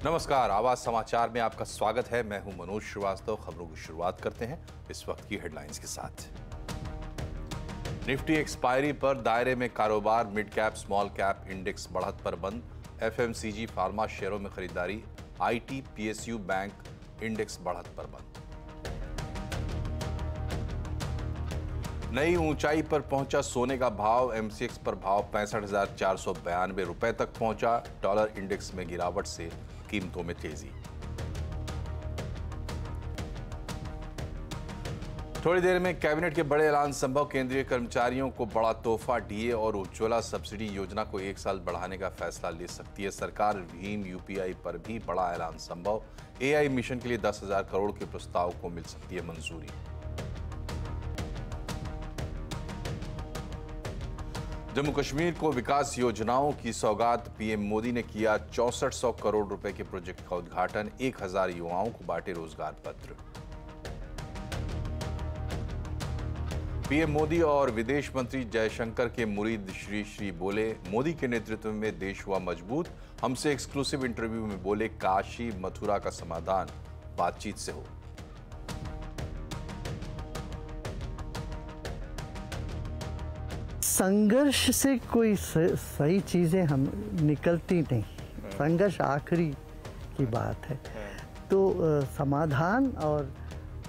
नमस्कार, आवाज समाचार में आपका स्वागत है। मैं हूं मनोज श्रीवास्तव। खबरों की शुरुआत करते हैं इस वक्त की हेडलाइंस के साथ। निफ्टी एक्सपायरी पर दायरे में कारोबार, mid cap small cap index बढ़त पर बंद। एफएमसीजी फार्मा शेयरों में खरीदारी, आईटी पीएसयू बैंक इंडेक्स बढ़त पर बंद। नई ऊंचाई पर पहुंचा सोने का भाव, एमसीएक्स पर भाव 65,492 रुपए तक पहुंचा। डॉलर इंडेक्स में गिरावट से कीमतों में तेजी। थोड़ी देर में कैबिनेट के बड़े ऐलान संभव। केंद्रीय कर्मचारियों को बड़ा तोहफा, डीए और उज्ज्वला सब्सिडी योजना को 1 साल बढ़ाने का फैसला ले सकती है सरकार। भीम यूपीआई पर भी बड़ा ऐलान संभव। एआई मिशन के लिए 10,000 करोड़ के प्रस्ताव को मिल सकती है मंजूरी। जम्मू कश्मीर को विकास योजनाओं की सौगात, पीएम मोदी ने किया 6400 करोड़ रुपए के प्रोजेक्ट का उद्घाटन। 1000 युवाओं को बांटे रोजगार पत्र। पीएम मोदी और विदेश मंत्री जयशंकर के मुरीद श्री श्री बोले, मोदी के नेतृत्व में देश हुआ मजबूत। हमसे एक्सक्लूसिव इंटरव्यू में बोले, काशी मथुरा का समाधान बातचीत से हो। संघर्ष से कोई सही चीजें हम निकलती नहीं। संघर्ष आखिरी की बात है। तो समाधान और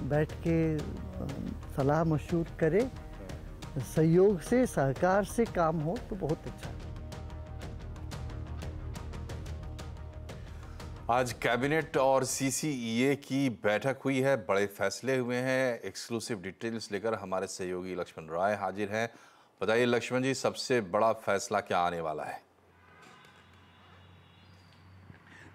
बैठ के सलाह मशवरा करे, सहयोग से सहकार से काम हो तो बहुत अच्छा। आज कैबिनेट और सीसीईए की बैठक हुई है, बड़े फैसले हुए हैं। एक्सक्लूसिव डिटेल्स लेकर हमारे सहयोगी लक्ष्मण राय हाजिर हैं। बताइए लक्ष्मण जी, सबसे बड़ा फैसला क्या आने वाला है?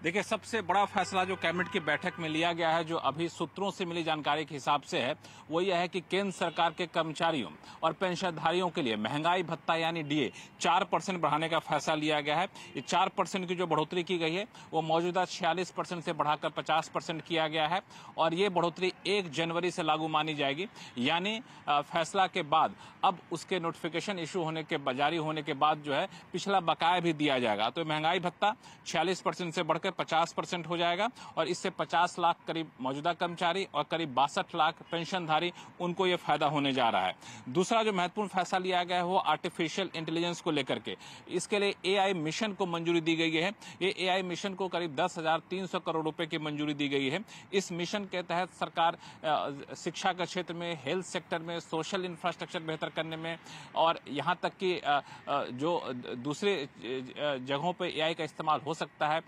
देखिए, सबसे बड़ा फैसला जो कैबिनेट की बैठक में लिया गया है, जो अभी सूत्रों से मिली जानकारी के हिसाब से है, वो यह है कि केंद्र सरकार के कर्मचारियों और पेंशनधारियों के लिए महंगाई भत्ता यानी डीए 4% बढ़ाने का फैसला लिया गया है। ये 4% की जो बढ़ोतरी की गई है वो मौजूदा 46% से बढ़ाकर 50% किया गया है और ये बढ़ोतरी 1 जनवरी से लागू मानी जाएगी। यानी फैसला के बाद अब उसके नोटिफिकेशन इशू होने के जारी होने के बाद जो है पिछला बकाया भी दिया जाएगा। तो महंगाई भत्ता 46% से बढ़कर 50% हो जाएगा और इससे 50 लाख करीब मौजूदा कर्मचारी और करीब 62 लाख पेंशनधारी, उनको यह फायदा होने जा रहा है। दूसरा जो महत्वपूर्ण फैसला लिया गया है वो आर्टिफिशियल इंटेलिजेंस को लेकर के, इसके लिए एआई मिशन को मंजूरी दी गई है। ये एआई मिशन को करीब 10,300 करोड़ रुपए की मंजूरी दी गई है। इस मिशन के तहत सरकार शिक्षा के क्षेत्र में, हेल्थ सेक्टर में, सोशल इंफ्रास्ट्रक्चर बेहतर करने में और यहां तक कि जो दूसरे जगहों पर एआई का इस्तेमाल हो सकता है,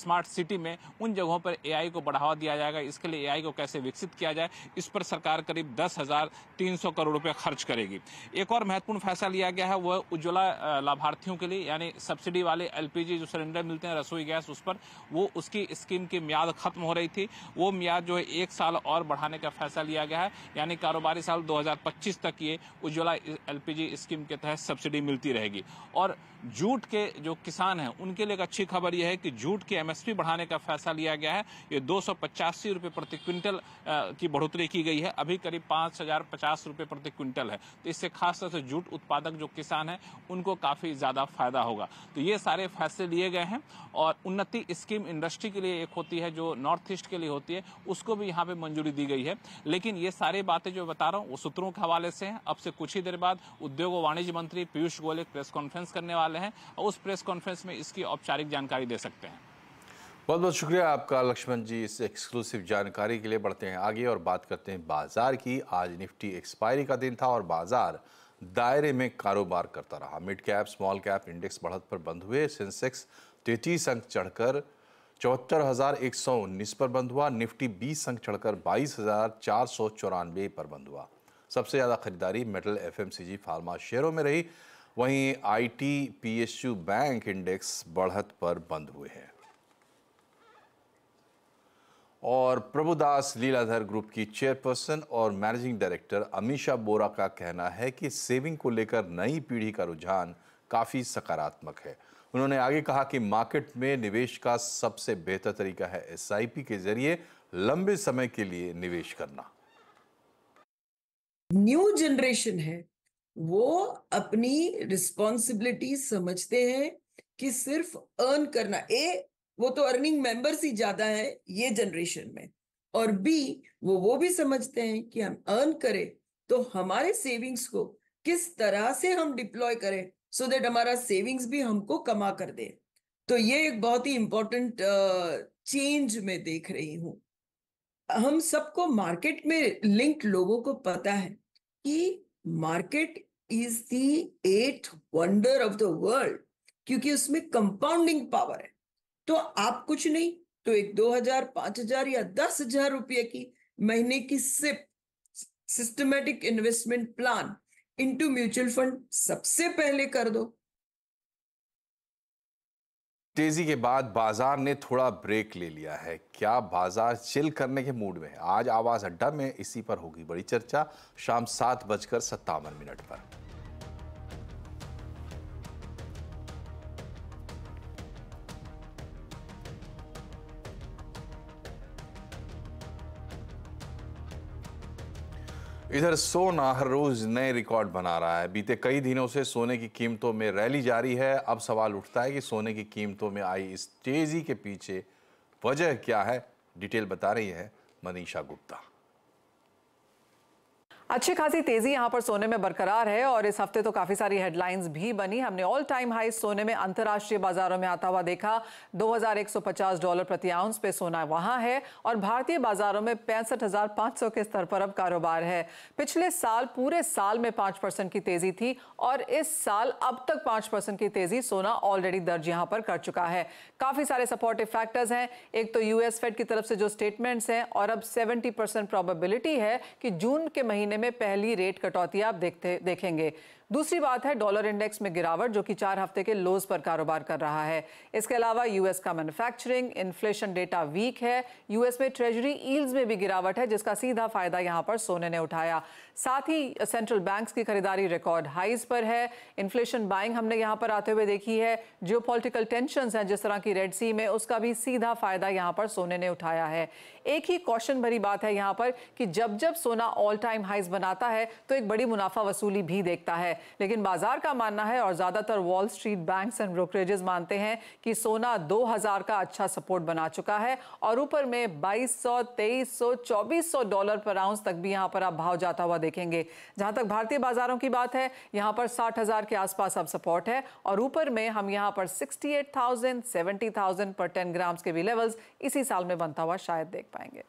स्मार्ट सिटी में, उन जगहों पर एआई को बढ़ावा दिया जाएगा। इसके लिए एआई को कैसे विकसित किया जाए, इस पर सरकार करीब 10,300 करोड़ रुपए खर्च करेगी। एक और महत्वपूर्ण फैसला लिया गया है वह उज्ज्वला लाभार्थियों के लिए, यानी सब्सिडी वाले एलपीजी जो सिलेंडर मिलते हैं, रसोई गैस, उस पर वो उसकी स्कीम की मियाद खत्म हो रही थी, वो मियाद जो है 1 साल और बढ़ाने का फैसला लिया गया है। यानी कारोबारी साल 2025 तक ये उज्ज्वला एलपीजी स्कीम के तहत सब्सिडी मिलती रहेगी। और जूट के जो किसान हैं उनके लिए एक अच्छी खबर यह है कि जूट की एमएसपी बढ़ाने का फैसला लिया गया है। ये 285 रुपए प्रति क्विंटल की बढ़ोतरी की गई है। अभी करीब 5,050 रुपए प्रति क्विंटल है। तो इससे खासतौर से जूट उत्पादक जो किसान हैं उनको काफी ज्यादा फायदा होगा। तो ये सारे फैसले लिए गए हैं और उन्नति स्कीम इंडस्ट्री के लिए एक होती है जो नॉर्थ ईस्ट के लिए होती है, उसको भी यहाँ पे मंजूरी दी गई है। लेकिन ये सारी बातें जो बता रहा हूँ वो सूत्रों के हवाले से हैं। अब से कुछ ही देर बाद उद्योग और वाणिज्य मंत्री पीयूष गोयल एक प्रेस कॉन्फ्रेंस करने वाले हैं और उस प्रेस कॉन्फ्रेंस में इसकी औपचारिक जानकारी दे सकते हैं। बहुत बहुत शुक्रिया आपका लक्ष्मण जी इस एक्सक्लूसिव जानकारी के लिए। बढ़ते हैं आगे और बात करते हैं बाजार की। आज निफ्टी एक्सपायरी का दिन था और बाजार दायरे में कारोबार करता रहा। Mid cap small cap index बढ़त पर बंद हुए। सेंसेक्स 33 अंक चढ़कर 74,119 पर बंद हुआ। निफ्टी 20 अंक चढ़कर 22,494 पर बंद हुआ। सबसे ज्यादा खरीदारी मेटल, एफएमसीजी, फार्मा शेयरों में रही। वहीं आईटी पीएसयू बैंक इंडेक्स बढ़त पर बंद हुए हैं। और प्रभुदास लीलाधर ग्रुप की चेयरपर्सन और मैनेजिंग डायरेक्टर अमीषा बोरा का कहना है कि सेविंग को लेकर नई पीढ़ी का रुझान काफी सकारात्मक है। उन्होंने आगे कहा कि मार्केट में निवेश का सबसे बेहतर तरीका है एसआईपी के जरिए लंबे समय के लिए निवेश करना। न्यू जनरेशन है, वो अपनी रिस्पॉन्सिबिलिटी समझते हैं कि सिर्फ अर्न करना, वो तो अर्निंग मेंबर्स ही ज्यादा है ये जनरेशन में, और बी वो भी समझते हैं कि हम अर्न करें तो हमारे सेविंग्स को किस तरह से हम डिप्लॉय करें सो दैट हमारा सेविंग्स भी हमको कमा कर दे। तो ये एक बहुत ही इंपॉर्टेंट चेंज मैं देख रही हूं। हम सबको मार्केट में लिंक्ड लोगों को पता है कि market is the eight wonder of the world, क्योंकि उसमें कंपाउंडिंग पावर है। तो आप कुछ नहीं तो एक 2,000, 5,000 या 10,000 रुपये की महीने की SIP systematic investment plan into mutual fund सबसे पहले कर दो। तेजी के बाद बाजार ने थोड़ा ब्रेक ले लिया है। क्या बाजार चिल करने के मूड में है? आज आवाज अड्डा में इसी पर होगी बड़ी चर्चा, शाम 7:57 पर। इधर सोना हर रोज नए रिकॉर्ड बना रहा है। बीते कई दिनों से सोने की कीमतों में रैली जारी है। अब सवाल उठता है कि सोने की कीमतों में आई इस तेजी के पीछे वजह क्या है? डिटेल बता रही है मनीषा गुप्ता। अच्छी खासी तेजी यहां पर सोने में बरकरार है और इस हफ्ते तो काफी सारी हेडलाइंस भी बनी। हमने ऑल टाइम हाई सोने में अंतर्राष्ट्रीय बाजारों में आता हुआ देखा। $2,150 प्रति आउंस पे सोना वहां है और भारतीय बाजारों में 65,500 के स्तर पर अब कारोबार है। पिछले साल पूरे साल में 5% की तेजी थी और इस साल अब तक 5% की तेजी सोना ऑलरेडी दर्ज यहां पर कर चुका है। काफी सारे सपोर्टिव फैक्टर्स हैं। एक तो यूएस फेड की तरफ से जो स्टेटमेंट्स हैं और अब 70% प्रोबेबिलिटी है कि जून के महीने में पहली रेट कटौती आप देखेंगे। दूसरी बात है डॉलर इंडेक्स में गिरावट जो कि 4 हफ्ते के लोज पर कारोबार कर रहा है। इसके अलावा यूएस का मैन्युफैक्चरिंग इन्फ्लेशन डेटा वीक है। यूएस में ट्रेजरी यील्ड्स में भी गिरावट है जिसका सीधा फायदा यहां पर सोने ने उठाया। साथ ही सेंट्रल बैंक्स की खरीदारी रिकॉर्ड हाइज पर है। इन्फ्लेशन बाइंग हमने यहां पर आते हुए देखी है। जियोपॉलिटिकल टेंशंस हैं जिस तरह की रेड सी में, उसका भी सीधा फायदा यहां पर सोने ने उठाया है। एक ही कॉशन भरी बात है यहां पर कि जब जब सोना ऑल टाइम हाइज बनाता है तो एक बड़ी मुनाफा वसूली भी देखता है, लेकिन बाजार का मानना है और ज्यादातर wall street banks and brokerages मानते हैं कि सोना 2,000 का अच्छा सपोर्ट बना चुका है और ऊपर में 2,200, 2,300, 2,400 डॉलर पर आउंस तक भी यहां पर आप भाव जाता हुआ देखेंगे। जहां तक भारतीय बाजारों की बात है यहां पर 60,000 के आसपास अब सपोर्ट है और ऊपर में हम यहां पर 68,000, 70,000 पर 10 ग्राम्स के भी लेवल्स इसी साल में बनता हुआ शायद देख पाएंगे।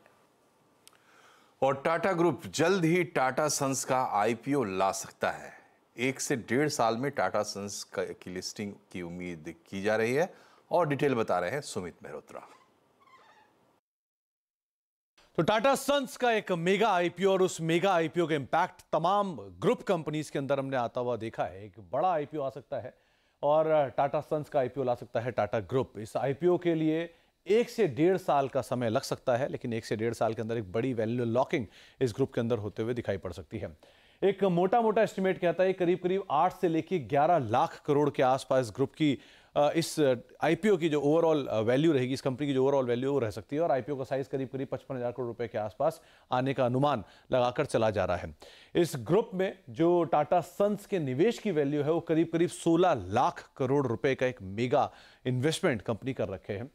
और टाटा ग्रुप जल्द ही टाटा सन्स का आईपीओ ला सकता है। 1 से 1.5 साल में टाटा सन्स की लिस्टिंग की उम्मीद की जा रही है और डिटेल बता रहे हैं सुमित मेहरोत्रा। तो टाटा सन्स का एक मेगा आईपीओ और उस मेगा आईपीओ का इंपैक्ट तमाम ग्रुप कंपनीज के अंदर हमने आता हुआ देखा है। एक बड़ा आईपीओ आ सकता है और टाटा सन्स का आईपीओ ला सकता है टाटा ग्रुप। इस आईपीओ के लिए 1 से 1.5 साल का समय लग सकता है, लेकिन 1 से 1.5 साल के अंदर एक बड़ी वैल्यू लॉकिंग इस ग्रुप के अंदर होते हुए दिखाई पड़ सकती है। एक मोटा मोटा एस्टिमेट कहता है करीब करीब 8 से लेकर 11 लाख करोड़ के आसपास ग्रुप की इस आईपीओ की जो ओवरऑल वैल्यू रहेगी, इस कंपनी की जो ओवरऑल वैल्यू रह सकती है और आईपीओ का साइज करीब करीब 55,000 करोड़ रुपए के आसपास आने का अनुमान लगाकर चला जा रहा है। इस ग्रुप में जो टाटा सन्स के निवेश की वैल्यू है वो करीब करीब 16 लाख करोड़ रुपए का एक मेगा इन्वेस्टमेंट कंपनी कर रखे हैं।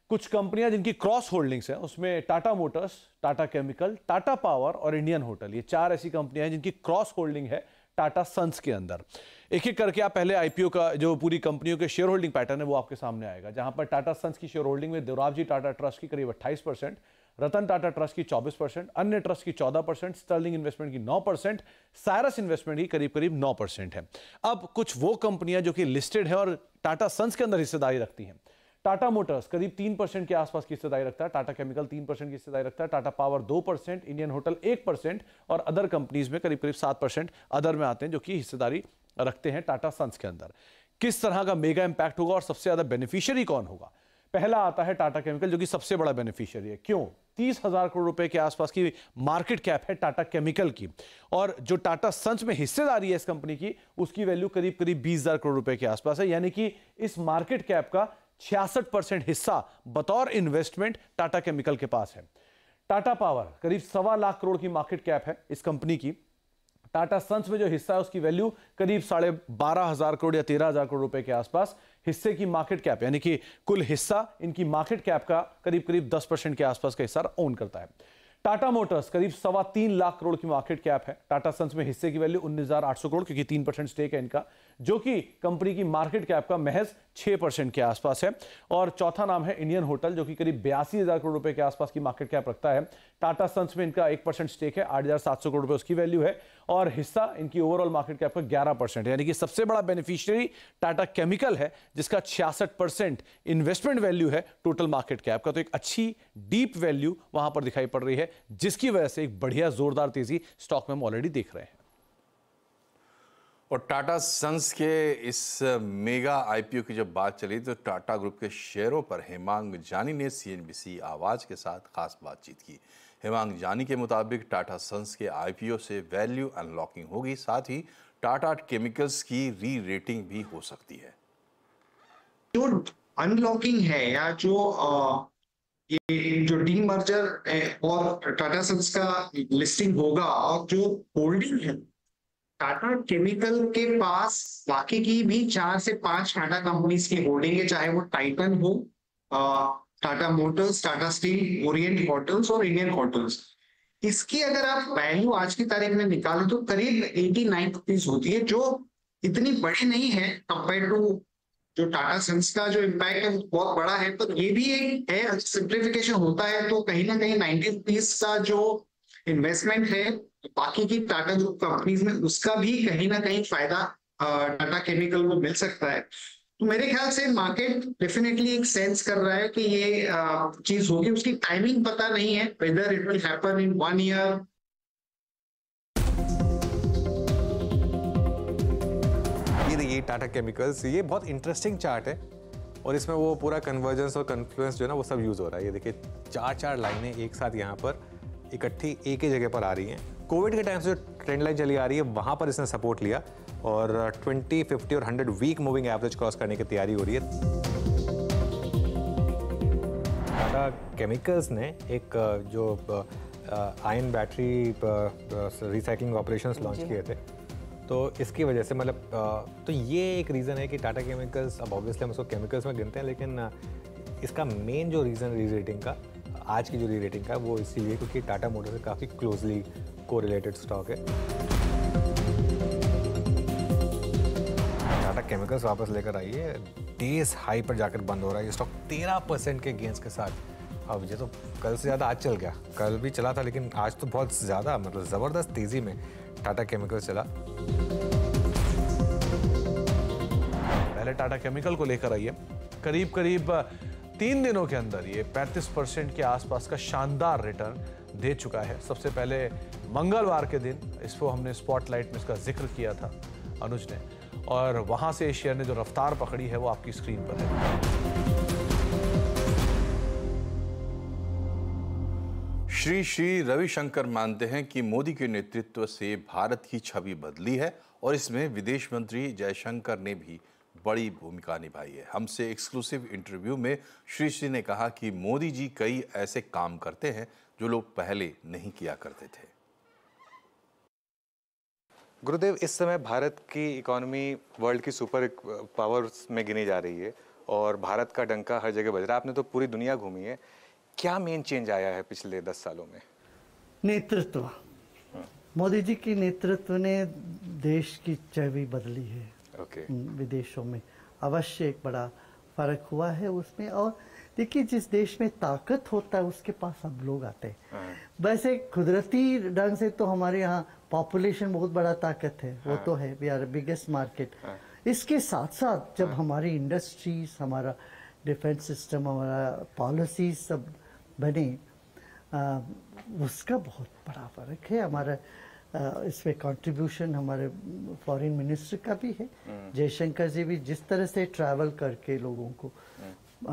कुछ कंपनियां जिनकी क्रॉस होल्डिंग्स हैं उसमें Tata Motors, Tata chemical, Tata power और इंडियन होटल, ये 4 ऐसी कंपनियां हैं जिनकी क्रॉस होल्डिंग है टाटा सन्स के अंदर। एक एक करके आप पहले आईपीओ का जो पूरी कंपनियों के शेयर होल्डिंग पैटर्न है वो आपके सामने आएगा, जहां पर टाटा सन्स की शेयर होल्डिंग में देवराबजी टाटा ट्रस्ट की करीब 28%, रतन टाटा ट्रस्ट की 24%, अन्य ट्रस्ट की 14%, स्टर्लिंग इन्वेस्टमेंट की 9%, साइरस इन्वेस्टमेंट की करीब करीब 9% है। अब कुछ वो कंपनियां जो कि लिस्टेड है और टाटा सन्स के अंदर हिस्सेदारी रखती हैं। टाटा मोटर्स करीब 3% के आसपास की हिस्सेदारी रखता है, टाटा केमिकल 3% की हिस्सेदारी रखता है, टाटा पावर 2%, इंडियन होटल 1% और अदर कंपनीज में करीब करीब 7% अदर में आते हैं जो कि हिस्सेदारी रखते हैं टाटा सन्स के अंदर। किस तरह का मेगा इंपैक्ट होगा और सबसे ज्यादा बेनिफिशियरी कौन होगा? पहला आता है टाटा केमिकल जो कि सबसे बड़ा बेनिफिशियरी है। क्यों? 30,000 करोड़ रुपए के आसपास की मार्केट कैप है टाटा केमिकल की और जो टाटा सन्स में हिस्सेदारी है इस कंपनी की उसकी वैल्यू करीब करीब 20,000 करोड़ रुपए के आसपास है, यानी कि इस मार्केट कैप का 66% हिस्सा बतौर इन्वेस्टमेंट टाटा केमिकल के पास है। टाटा पावर करीब 1.25 लाख करोड़ की मार्केट कैप है इस कंपनी की। टाटा सन्स में जो हिस्सा है उसकी वैल्यू करीब 12,500 करोड़ या 13,000 करोड़ रुपए के आसपास हिस्से की मार्केट कैप, यानी कि कुल हिस्सा इनकी मार्केट कैप का करीब 10% के आसपास का हिस्सा ओन करता है। टाटा मोटर्स करीब 3.25 लाख करोड़ की मार्केट कैप है। टाटा सन्स में हिस्से की वैल्यू 19,800 करोड़, क्योंकि 3% स्टेक है इनका, जो कि कंपनी की मार्केट कैप का महज 6% के आसपास है। और चौथा नाम है इंडियन होटल, जो कि करीब 82,000 करोड़ रुपए के आसपास की मार्केट कैप रखता है। टाटा सन्स में इनका 1% स्टेक है, 8,700 करोड़ रुपए उसकी वैल्यू है, और हिस्सा इनकी ओवरऑल मार्केट कैप का 11% है। यानी कि सबसे बड़ा बेनिफिशियरी टाटा केमिकल है, जिसका 66% इन्वेस्टमेंट वैल्यू है टोटल मार्केट कैप का। तो एक अच्छी डीप वैल्यू वहां पर दिखाई पड़ रही है, जिसकी वजह से एक बढ़िया जोरदार तेजी स्टॉक में हम ऑलरेडी देख रहे हैं। और टाटा सन्स के इस मेगा आईपीओ की जब बात चली तो टाटा ग्रुप के शेयरों पर हेमांग जानी ने सीएनबीसी आवाज के साथ खास बातचीत की। हेमांग जानी के मुताबिक टाटा सन्स के आईपीओ से वैल्यू अनलॉकिंग होगी, साथ ही टाटा केमिकल्स की री रेटिंग भी हो सकती है। जो अनलॉकिंग है या ये जो डीमर्जर और टाटा सन्स का लिस्टिंग होगा, और जो होल्डिंग है टाटा केमिकल के पास बाकी की भी 4 से 5 टाटा कंपनीज की होल्डिंग है, चाहे वो टाइटन हो, Tata Motors, Tata steel, Orient hotels और इंडियन होटल्स। इसकी अगर आप वैल्यू आज की तारीख में निकालें तो करीब 89 रुपीज होती है, जो इतनी बड़ी नहीं है कंपेयर टू जो टाटा सन्स का जो इम्पैक्ट है बहुत बड़ा है। पर ये भी एक है, सिंप्लीफिकेशन होता है तो कहीं ना कहीं 90 रुपीज का जो इन्वेस्टमेंट है बाकी की टाटा ग्रुप कंपनीज में, उसका भी कहीं ना कहीं फायदा टाटा केमिकल को मिल सकता है। तो मेरे ख्याल से मार्केट डेफिनेटली एक सेंस कर रहा है कि ये चीज होगी। उसकी टाइमिंग पता नहीं है, whether it will happen in 1 year. ये देखिए टाटा केमिकल्स, ये बहुत इंटरेस्टिंग चार्ट है और इसमें वो पूरा कन्वर्जेंस और कन्फ्लुएंस जो है ना वो सब यूज हो रहा है। ये देखिए 4 लाइनें एक साथ यहाँ पर इकट्ठी एक ही जगह पर आ रही हैं। कोविड के टाइम से जो ट्रेंड लाइन चली आ रही है वहाँ पर इसने सपोर्ट लिया और 20, 50 और 100 वीक मूविंग एवरेज क्रॉस करने की तैयारी हो रही है। टाटा केमिकल्स ने एक जो ion battery recycling operations launch किए थे, तो इसकी वजह से मतलब तो ये एक रीज़न है कि टाटा केमिकल्स, अब ऑब्वियसली हम उसको केमिकल्स में गिनते हैं, लेकिन इसका मेन जो रीज़न री रेटिंग का, आज की जो री रेटिंग का, वो इसीलिए क्योंकि टाटा मोटर से काफ़ी क्लोजली कोरिलेटेड स्टॉक है। टाटा केमिकल्स वापस लेकर आई है, डेज हाई पर जाकर बंद हो रहा है ये स्टॉक 13% के गेंस के साथ। अब ये तो कल से ज़्यादा आज चल गया, कल भी चला था लेकिन आज तो बहुत ज़्यादा मतलब ज़बरदस्त तेज़ी में टाटा केमिकल्स चला। पहले टाटा केमिकल को लेकर आइए, करीब 3 दिनों के अंदर ये 35% के आसपास का शानदार रिटर्न दे चुका है। सबसे पहले मंगलवार के दिन इसको हमने स्पॉटलाइट में इसका जिक्र किया था अनुज ने, और वहां से इस शेयर ने जो रफ्तार पकड़ी है वो आपकी स्क्रीन पर है। श्री रविशंकर मानते हैं कि मोदी के नेतृत्व से भारत की छवि बदली है और इसमें विदेश मंत्री जयशंकर ने भी बड़ी भूमिका निभाई है। हमसे एक्सक्लूसिव इंटरव्यू में श्री ने कहा कि मोदी जी कई ऐसे काम करते हैं जो लोग पहले नहीं किया करते थे। गुरुदेव, इस समय भारत की इकोनॉमी वर्ल्ड की सुपर पावर्स में गिनी जा रही है और भारत का डंका हर जगह बज रहा है। आपने तो पूरी दुनिया घूमी है, क्या मेन चेंज आया है पिछले 10 सालों में? नेतृत्व। मोदी जी की नेतृत्व ने देश की छवि बदली है। विदेशों में अवश्य एक बड़ा फर्क हुआ है उसमें। और देखिए, जिस देश में ताकत होता है उसके पास सब लोग आते हैं। वैसे कुदरती ढंग से तो हमारे यहाँ पॉपुलेशन बहुत बड़ा ताकत है, वो तो है, वी आर बिगेस्ट मार्केट। इसके साथ साथ जब हमारी इंडस्ट्रीज, हमारा डिफेंस सिस्टम, हमारा पॉलिसीज सब बने, उसका बहुत बड़ा फर्क है। हमारा इसमें कंट्रीब्यूशन हमारे फॉरेन मिनिस्टर का भी है। जयशंकर जी भी जिस तरह से ट्रैवल करके लोगों को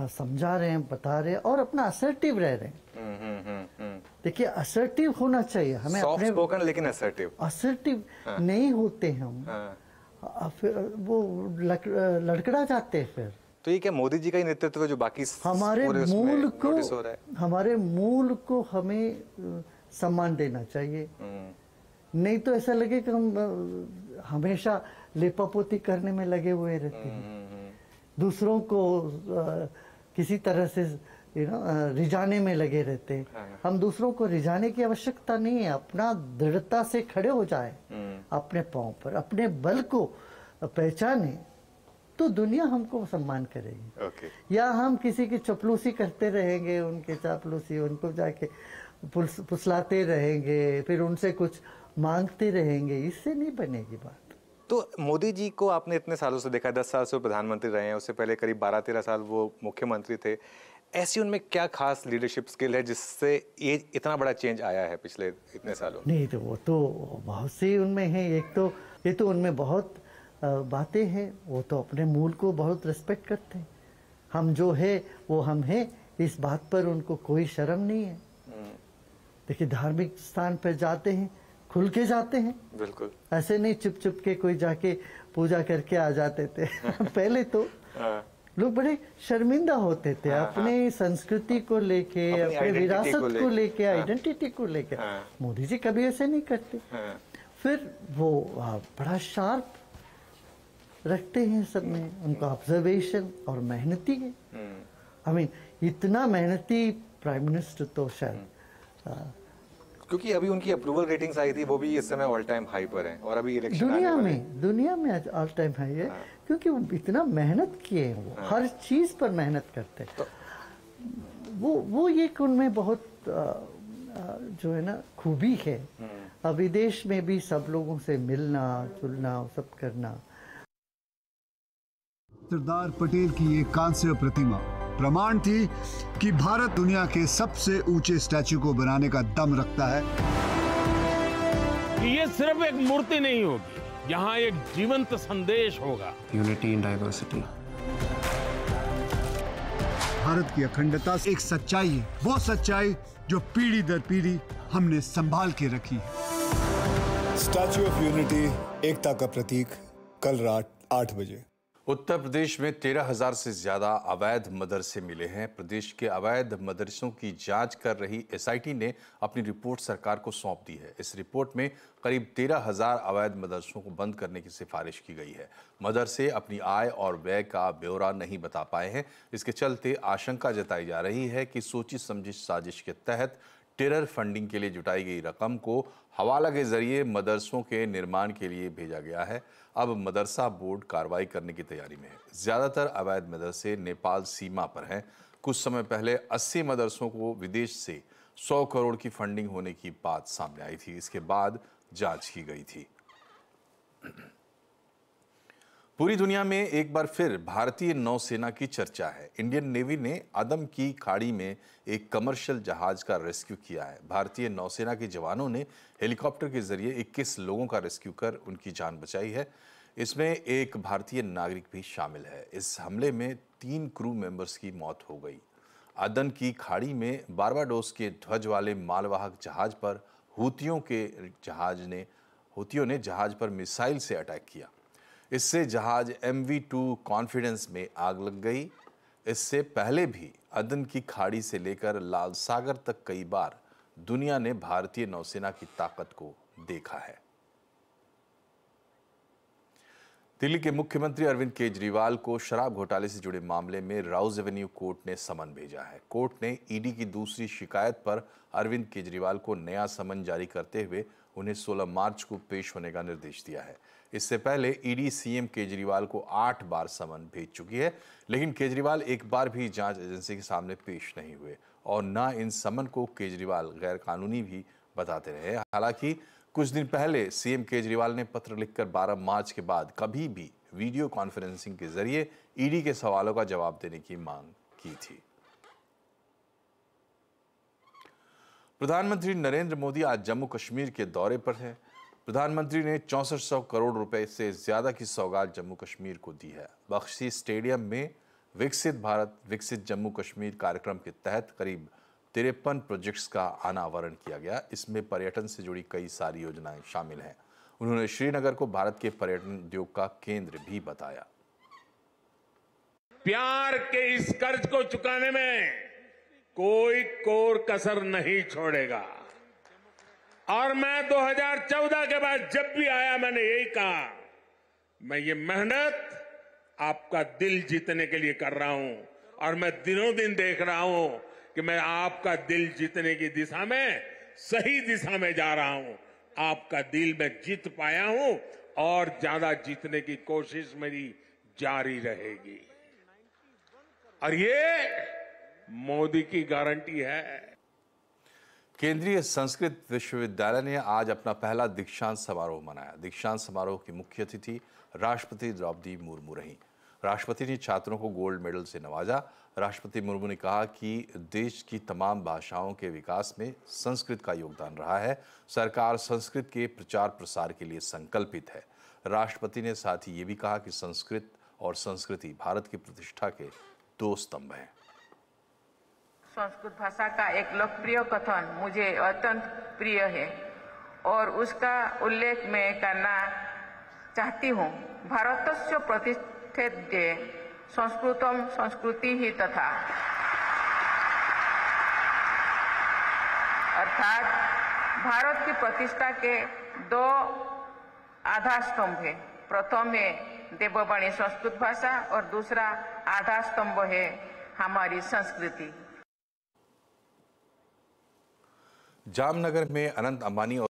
समझा रहे हैं, बता रहे हैं और अपना असर्टिव रह रहे हैं। देखिए, असर्टिव होना चाहिए हमें, सॉफ्ट अपने स्पोकन लेकिन असर्टिव नहीं होते हम, फिर वो लड़खड़ा जाते हैं। फिर तो ये क्या मोदी जी का ही नेतृत्व जो बाकी हमारे मूल को हमें सम्मान देना चाहिए। नहीं तो ऐसा लगे कि हम हमेशा लेपापोती करने में लगे हुए रहते हैं, दूसरों को किसी तरह से रिझाने में लगे रहते हैं। हम दूसरों को रिझाने की आवश्यकता नहीं है, अपना दृढ़ता से खड़े हो जाए अपने पांव पर, अपने बल को पहचाने तो दुनिया हमको सम्मान करेगी। या हम किसी की चपलूसी करते रहेंगे, उनके चापलूसी, उनको जाके फुसलाते रहेंगे, फिर उनसे कुछ मांगते रहेंगे, इससे नहीं बनेगी बात। तो मोदी जी को आपने इतने सालों से देखा, 10 साल से वो प्रधानमंत्री रहे हैं, उससे पहले करीब 12-13 साल वो मुख्यमंत्री थे। ऐसी उनमें क्या खास लीडरशिप स्किल है जिससे ये इतना बड़ा चेंज आया है पिछले इतने सालों? नहीं तो वो तो बहुत सी उनमें है। एक तो ये तो उनमें बहुत बातें हैं, वो तो अपने मूल को बहुत रिस्पेक्ट करते हैं। हम जो है वो हम हैं, इस बात पर उनको कोई शर्म नहीं है। देखिए धार्मिक स्थान पर जाते हैं, खुल के जाते हैं, बिल्कुल ऐसे नहीं चुप चुप के कोई जाके पूजा करके आ जाते थे। पहले तो लोग बड़े शर्मिंदा होते थे अपनी संस्कृति को लेके, अपने विरासत को लेके, आइडेंटिटी को लेके। मोदी जी कभी ऐसे नहीं करते। फिर वो बड़ा शार्प रखते हैं सब में, उनका ऑब्जर्वेशन और मेहनती है। आई मीन इतना मेहनती प्राइम मिनिस्टर तो शायद, क्योंकि अभी उनकी अप्रूवल रेटिंग्स आई थी, वो भी इस समय ऑल टाइम हाई पर हैं, और अभी इलेक्शन दुनिया में ऑल टाइम हाई है। क्योंकि वो इतना मेहनत किए हैं, वो हर चीज पर मेहनत करते हैं। वो ये उनमें बहुत जो है ना खूबी है। अब विदेश में भी सब लोगों से मिलना जुलना सब करना। सरदार पटेल की ये कांस्य प्रतिमा प्रमाण थी कि भारत दुनिया के सबसे ऊंचे स्टैच्यू को बनाने का दम रखता है। ये सिर्फ एक मूर्ति नहीं होगी, यहाँ एक जीवंत संदेश होगा। Unity in diversity. भारत की अखंडता एक सच्चाई है, वो सच्चाई जो पीढ़ी दर पीढ़ी हमने संभाल के रखी है। स्टैच्यू ऑफ यूनिटी, एकता का प्रतीक, कल रात 8 बजे। उत्तर प्रदेश में 13,000 से ज्यादा अवैध मदरसे मिले हैं। प्रदेश के अवैध मदरसों की जांच कर रही एसआईटी ने अपनी रिपोर्ट सरकार को सौंप दी है। इस रिपोर्ट में करीब 13,000 अवैध मदरसों को बंद करने की सिफारिश की गई है। मदरसे अपनी आय और व्यय का ब्यौरा नहीं बता पाए हैं। इसके चलते आशंका जताई जा रही है कि सोची समझी साजिश के तहत टेरर फंडिंग के लिए जुटाई गई रकम को हवाला के जरिए मदरसों के निर्माण के लिए भेजा गया है। अब मदरसा बोर्ड कार्रवाई करने की तैयारी में है। ज्यादातर अवैध मदरसे नेपाल सीमा पर हैं। कुछ समय पहले 80 मदरसों को विदेश से 100 करोड़ की फंडिंग होने की बात सामने आई थी। इसके बाद जांच की गई थी। पूरी दुनिया में एक बार फिर भारतीय नौसेना की चर्चा है। इंडियन नेवी ने अदम की खाड़ी में एक कमर्शियल जहाज का रेस्क्यू किया है। भारतीय नौसेना के जवानों ने हेलीकॉप्टर के जरिए 21 लोगों का रेस्क्यू कर उनकी जान बचाई है। इसमें एक भारतीय नागरिक भी शामिल है। इस हमले में 3 क्रू मेंबर्स की मौत हो गई। अदन की खाड़ी में बारबाडोस के ध्वज वाले मालवाहक जहाज पर हुतियों ने जहाज पर मिसाइल से अटैक किया। इससे जहाज MV2 कॉन्फिडेंस में आग लग गई। इससे पहले भी अदन की खाड़ी से लेकर लाल सागर तक कई बार दुनिया ने भारतीय नौसेना की ताकत को देखा है। दिल्ली के मुख्यमंत्री अरविंद केजरीवाल को शराब घोटाले से जुड़े मामले में राउज एवेन्यू कोर्ट ने समन भेजा है। कोर्ट ने ईडी की दूसरी शिकायत पर अरविंद केजरीवाल को नया समन जारी करते हुए उन्हें 16 मार्च को पेश होने का निर्देश दिया है। इससे पहले ईडी सीएम केजरीवाल को 8 बार समन भेज चुकी है, लेकिन केजरीवाल एक बार भी जांच एजेंसी के सामने पेश नहीं हुए और न इन समन को केजरीवाल गैर कानूनी भी बताते रहे। हालांकि कुछ दिन पहले सीएम केजरीवाल ने पत्र लिखकर 12 मार्च के बाद कभी भी वीडियो कॉन्फ्रेंसिंग के जरिए ईडी के सवालों का जवाब देने की मांग की थी। प्रधानमंत्री नरेंद्र मोदी आज जम्मू कश्मीर के दौरे पर हैं। प्रधानमंत्री ने 6400 करोड़ रुपए से ज्यादा की सौगात जम्मू कश्मीर को दी है। बख्शी स्टेडियम में विकसित भारत विकसित जम्मू कश्मीर कार्यक्रम के तहत करीब 53 प्रोजेक्ट्स का अनावरण किया गया। इसमें पर्यटन से जुड़ी कई सारी योजनाएं शामिल हैं। उन्होंने श्रीनगर को भारत के पर्यटन उद्योग का केंद्र भी बताया। प्यार के इस कर्ज को चुकाने में कोई कोर कसर नहीं छोड़ेगा। और मैं 2014 के बाद जब भी आया मैंने यही कहा, मैं ये मेहनत आपका दिल जीतने के लिए कर रहा हूं और मैं दिनों दिन देख रहा हूं कि मैं आपका दिल जीतने की दिशा में सही दिशा में जा रहा हूं। आपका दिल मैं जीत पाया हूं और ज्यादा जीतने की कोशिश मेरी जारी रहेगी और ये मोदी की गारंटी है। केंद्रीय संस्कृत विश्वविद्यालय ने आज अपना पहला दीक्षांत समारोह मनाया। दीक्षांत समारोह की मुख्य अतिथि राष्ट्रपति द्रौपदी मुर्मू रहीं। राष्ट्रपति ने छात्रों को गोल्ड मेडल से नवाजा। राष्ट्रपति मुर्मू ने कहा कि देश की तमाम भाषाओं के विकास में संस्कृत का योगदान रहा है। सरकार संस्कृत के प्रचार प्रसार के लिए संकल्पित है। राष्ट्रपति ने साथ ही ये भी कहा कि संस्कृत और संस्कृति भारत की प्रतिष्ठा के दो स्तंभ हैं। संस्कृत भाषा का एक लोकप्रिय कथन मुझे अत्यंत प्रिय है और उसका उल्लेख मैं करना चाहती हूँ। भारतस्य प्रतिष्ठिते संस्कृतम संस्कृति ही तथा, अर्थात भारत की प्रतिष्ठा के दो आधार स्तंभ है। प्रथम है देववाणी संस्कृत भाषा और दूसरा आधार स्तंभ है हमारी संस्कृति। जामनगर में अनंत अंबानी और